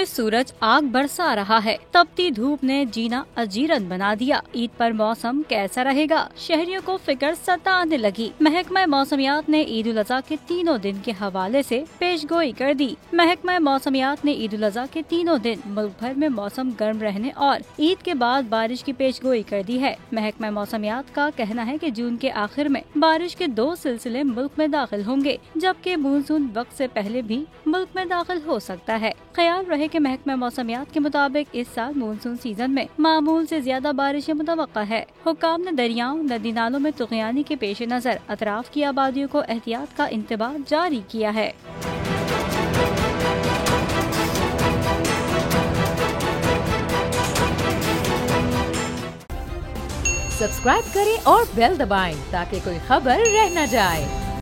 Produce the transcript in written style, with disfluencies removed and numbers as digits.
में सूरज आग बरसा रहा है। तपती धूप ने जीना अजीरन बना दिया। ईद पर मौसम कैसा रहेगा, शहरियों को फिक्र सताने लगी। महकमा मौसमियात ने ईद उल अज़हा के तीनों दिन के हवाले से पेशगोई कर दी। महकमा मौसमियात ने ईद उल अज़हा के तीनों दिन मुल्क भर में मौसम गर्म रहने और ईद के बाद बारिश की पेशगोई कर दी है। महकमा मौसमियात का कहना है कि जून के आखिर में बारिश के 2 सिलसिले मुल्क में दाखिल होंगे, जबकि मानसून वक्त से पहले भी मुल्क में दाखिल हो सकता है। ख्याल रहे कि महकमा मौसमियात के मुताबिक इस साल मानसून सीजन में मामूल से ज्यादा बारिशें मुतवक्का है। हुक्काम ने दरियाओं नदी नालों में तुग़यानी के पेश नजर अतराफ की आबादियों को एहतियात का इंतबाह जारी किया है। सब्सक्राइब करें और बेल दबाएं ताकि कोई खबर रह न जाए।